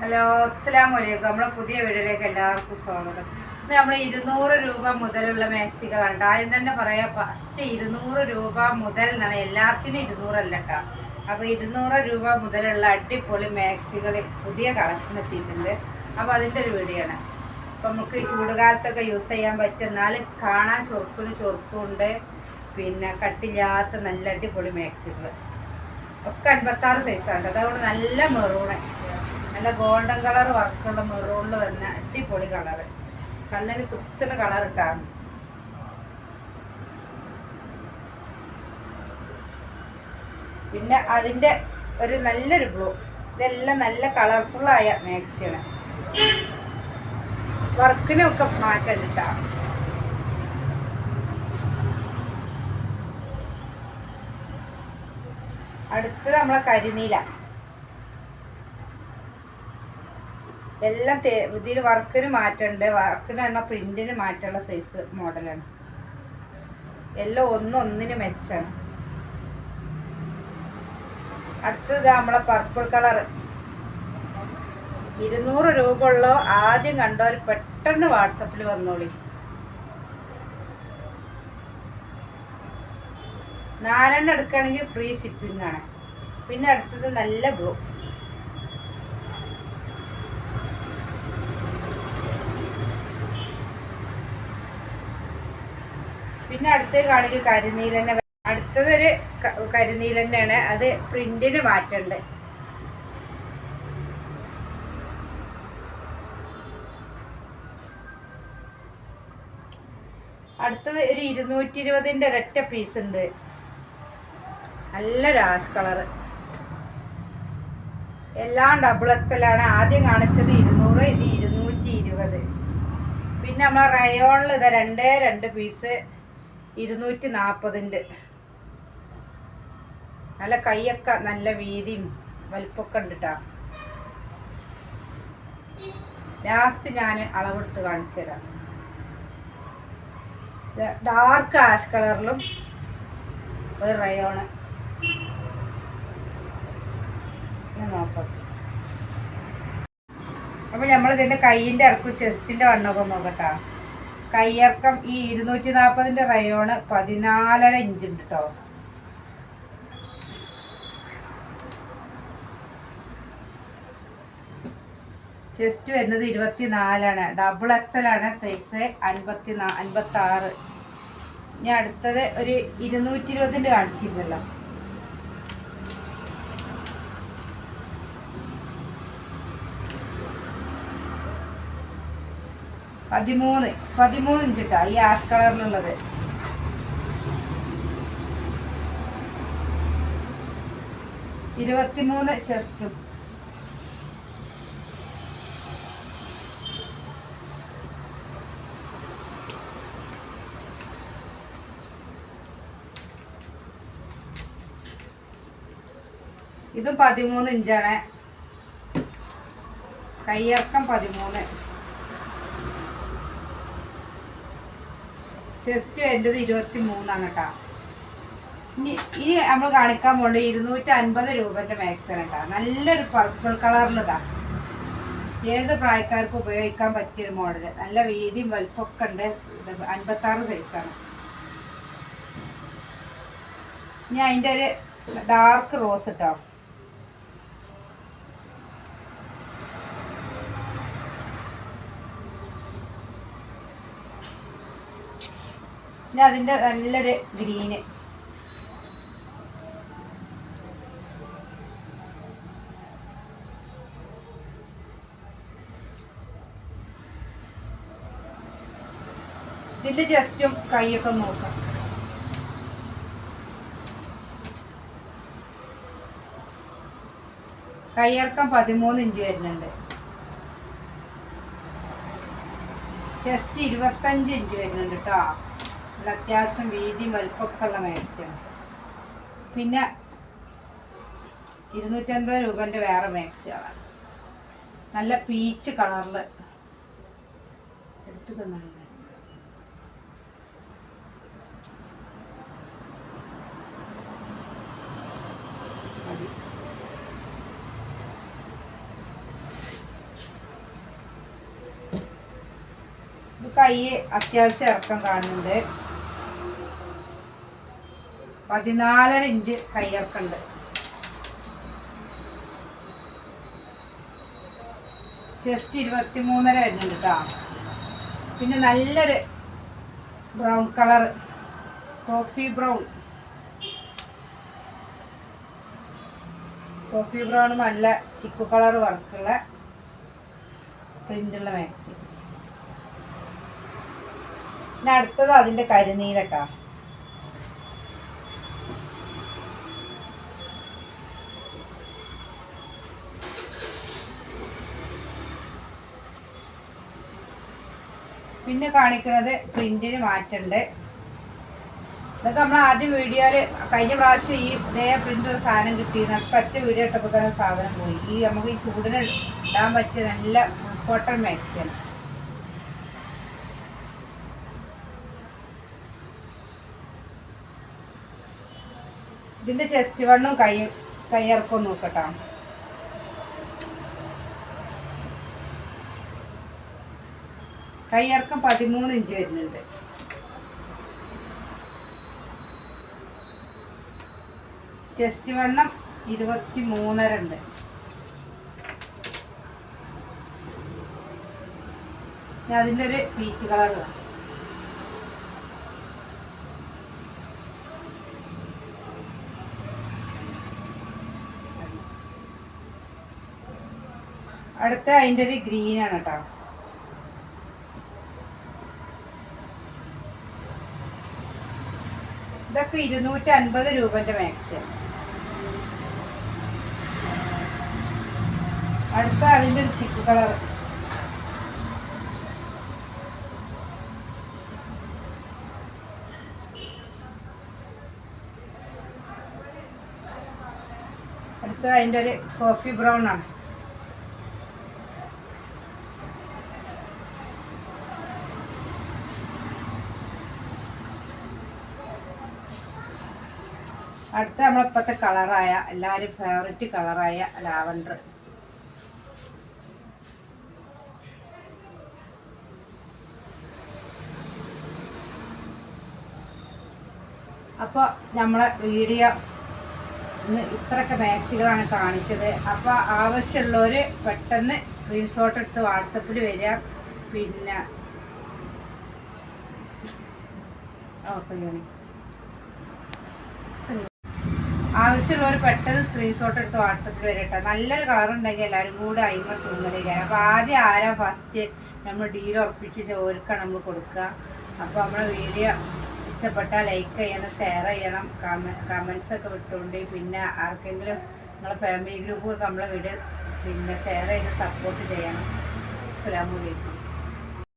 Hello, അസ്സലാമു അലൈക്കും. നമ്മളെ പുതിയ വീഡിയോയിലേക്ക് എല്ലാവർക്കും സ്വാഗതം. ഇത് നമ്മൾ 200 രൂപ മുതലുള്ള മാക്സികളാണ്. ആദ്യം തന്നെ പറയാം, ഫസ്റ്റ് 200 രൂപ മുതൽ എന്നാണ്, എല്ലാത്തിനും 200 അല്ല കേട്ടോ. അപ്പോൾ 200 രൂപ മുതലുള്ള അടിപൊളി മാക്സികൾ പുതിയ കളക്ഷൻ എത്തിയിട്ടുണ്ട്. അപ്പോൾ അതിൻ്റെ ഒരു വീഡിയോ ആണ്. അപ്പോൾ നമുക്ക് ചൂടുകാലത്തൊക്കെ യൂസ് ചെയ്യാൻ പറ്റും, എന്നാലും കാണാൻ ചൊറുക്കുണ്ട്. പിന്നെ കട്ടില്ലാത്ത നല്ല അടിപൊളി മാക്സികൾ ഒക്കെ 56 സൈസാണ്. അതുകൊണ്ട് നല്ല മെറൂണ്, നല്ല ഗോൾഡൻ കളർ വർക്കുള്ള മെറൂണിൽ വന്ന അടിപൊളി കളറ്, കണ്ണിന് കുത്തുന്ന കളർ ഇട്ടാണ്. പിന്നെ അതിൻ്റെ ഒരു നല്ലൊരു ബ്ലൂ. ഇതെല്ലാം നല്ല കളർഫുള്ളായ മാക്സിയാണ്. വർക്കിനൊക്കെ മാറ്റം ഇട്ടാണ്. അടുത്ത് നമ്മളെ കരിനീല. എല്ലാം ഇതിൽ വർക്കിന് മാറ്റമുണ്ട്. വർക്കിന് എണ്ണ പ്രിന്റിന് മാറ്റമുള്ള സൈസ് മോഡലാണ്. എല്ലാം ഒന്നിന് മെച്ചാണ്. അടുത്തത് നമ്മളെ പർപ്പിൾ കളർ. 200 രൂപ ഉള്ളോ ആദ്യം കണ്ടവർ പെട്ടെന്ന് വാട്സപ്പിൽ വന്നോളി. 4 എടുക്കുകയാണെങ്കിൽ ഫ്രീ ഷിപ്പിംഗ് ആണ്. പിന്നെ അടുത്തത് നല്ല ബ്ലൂ. പിന്നെ അടുത്ത് കാണിക്കുക കരിനീലന്നെ. അടുത്തതൊരു കരിനീലന്നെയാണ്. അത് പ്രിന്റിന് മാറ്റമുണ്ട്. അടുത്തത് ഒരു 220ന്റെ ഒരൊറ്റ പീസ് ഉണ്ട്. നല്ല രാഷ് കളറ്. എല്ലാം ഡബിൾ എക്സലാണ്. ആദ്യം കാണിച്ചത് 200, ഇത് 220. പിന്നെ നമ്മളെ റയോണിൽ ഇത് 2 പീസ് 240ൻ്റെ. നല്ല കൈയൊക്കെ നല്ല വീതിയും വലിപ്പൊക്കെ ഉണ്ട് കേട്ടോ. ലാസ്റ്റ് ഞാൻ അളവെടുത്ത് കാണിച്ചു തരാം. ഡാർക്ക് ആഷ് കളറിലും ഒരു റയോണ്. അപ്പൊ നമ്മളിതിന്റെ കൈയിന്റെ ഇറക്കും ചെസ്റ്റിന്റെ വണ്ണമൊക്കെ നോക്കട്ടാ. കയ്യിറക്കം ഈ 240ന്റെ റയോണ് 14.5 ഇഞ്ച് ഉണ്ട് കേട്ടോ. ചെസ്റ്റ് വരുന്നത് 24 ഡബിൾ എക്സൽ ആണ് സൈസ്. 56. ഇനി അടുത്തത് ഒരു 220ന്റെ കാണിച്ചിരുന്നല്ലോ. പതിമൂന്ന് ഇഞ്ച് ഇട്ടാ ഈ ആഷ് കളറിലുള്ളത്. ചെസ്റ്റും. ഇതും 13 ഇഞ്ചാണ്. കയ്യിറക്കം 13. ചെസ്റ്റ് വരുന്നത് 23 കേട്ടോ. ഇനി നമ്മൾ കാണിക്കാൻ പോകുന്നത് 250 രൂപന്റെ മാക്സാണ് കേട്ടോ. നല്ലൊരു പർപ്പിൾ കളറിലതാ. ഏത് പ്രായക്കാർക്കും ഉപയോഗിക്കാൻ പറ്റിയൊരു മോഡല്. നല്ല വീതിയും വലുപ്പമൊക്കെ ഉണ്ട്. 56 സൈസാണ്. ഇനി അതിൻ്റെ ഒരു ഡാർക്ക് റോസ് ഇട്ടോ. പിന്നെ അതിൻ്റെ നല്ലൊരു ഗ്രീന്. ഇതിൻ്റെ ജസ്റ്റും കൈയൊക്കെ നോക്കാം. കയ്യിറക്കം 13 ഇഞ്ച് വരുന്നുണ്ട്. ചെസ്റ്റ് 25 ഇഞ്ച് വരുന്നുണ്ട് കേട്ടോ. അത്യാവശ്യം വീതിയും വലുപ്പമൊക്കെ ഉള്ള മാക്സിയാണ്. പിന്നെ 250 രൂപൻ്റെ വേറെ മാക്സിയാണ്. നല്ല പീച്ച് കളറിൽ എടുത്തു തന്നെ. കൈ അത്യാവശ്യം ഇറക്കം കാണുന്നുണ്ട്. 14.5 ഇഞ്ച് കൈയിറക്കുണ്ട്. ചെസ്റ്റ് 23.5 വരുന്നുണ്ട് കേട്ടോ. പിന്നെ നല്ലൊരു ബ്രൗൺ കളർ, കോഫി ബ്രൗൺ നല്ല ചിക്കു കളർ വർക്കുള്ള പ്രിന്റുള്ള മാക്സി. പിന്നെ അടുത്തത് അതിൻ്റെ കരിനീലട്ടോ. പിന്നെ കാണിക്കുന്നത് പ്രിന്റിന് മാറ്റുണ്ട്. ഇതൊക്കെ നമ്മൾ ആദ്യം വീഡിയോയിൽ കഴിഞ്ഞ പ്രാവശ്യം ഇതേ പ്രിൻ്റൊരു സാധനം കിട്ടിയിരുന്നു. അപ്പോൾ ഒറ്റ വീഡിയോ ഇട്ടപ്പോൾ തന്നെ സാധനം പോയി. നമുക്ക് ഈ ചൂടിന് ഇടാൻ പറ്റിയ നല്ല ഫുൾ കോട്ടൺ മാക്സിയാണ്. ഇതിൻ്റെ ചെസ്റ്റ് വണ്ണും കൈയിറക്കവും നോക്കട്ടോ. കൈയിറക്കം 13 ഇഞ്ച് വരുന്നുണ്ട്. ചെസ്റ്റ് വണ്ണം 23.5 ഉണ്ട്. അതിൻ്റെ ഒരു പീച്ച് കളർ. അടുത്ത അതിൻ്റെ ഒരു ഗ്രീനാണ് കേട്ടോ. ഇതൊക്കെ 250 രൂപൻ്റെ മാക്സിയാണ്. അടുത്ത അതിൻ്റെ ഒരു ചിക്കു കളർ. അടുത്ത അതിൻ്റെ ഒരു കോഫി ബ്രൗൺ ആണ്. അടുത്ത നമ്മളിപ്പോഴത്തെ കളറായ എല്ലാവരും ഫേവറേറ്റ് കളറായ ലാവൻഡർ. അപ്പോൾ നമ്മളെ വീഡിയോ ഇന്ന് ഇത്രയൊക്കെ മാക്സികളാണ് കാണിച്ചത്. അപ്പോൾ ആവശ്യമുള്ളവർ പെട്ടെന്ന് സ്ക്രീൻഷോട്ട് എടുത്ത് വാട്സപ്പിൽ വരിക. പിന്നെ ആവശ്യമുള്ളവർ പെട്ടെന്ന് സ്ക്രീൻഷോട്ട് എടുത്ത് വാട്സപ്പിൽ വരട്ടെ. നല്ലൊരു കളർ ഉണ്ടെങ്കിൽ എല്ലാവരും കൂടെ അയിമ തൂങ്ങലേക്കാണ്. അപ്പോൾ ആദ്യം ആരാ ഫസ്റ്റ് നമ്മൾ ഡീൽ ഉറപ്പിച്ച് ചോദിക്കാൻ നമ്മൾ കൊടുക്കുക. അപ്പോൾ നമ്മളെ വീഡിയോ ഇഷ്ടപ്പെട്ടാൽ ലൈക്ക് ചെയ്യണം, ഷെയർ ചെയ്യണം, കമൻസൊക്കെ വിട്ടുകൊണ്ട്. പിന്നെ ആർക്കെങ്കിലും നിങ്ങളെ ഫാമിലി ഗ്രൂപ്പൊക്കെ നമ്മളെ വീഡിയോ പിന്നെ ഷെയർ ചെയ്ത് സപ്പോർട്ട് ചെയ്യണം. അസ്സലാമു അലൈക്കും.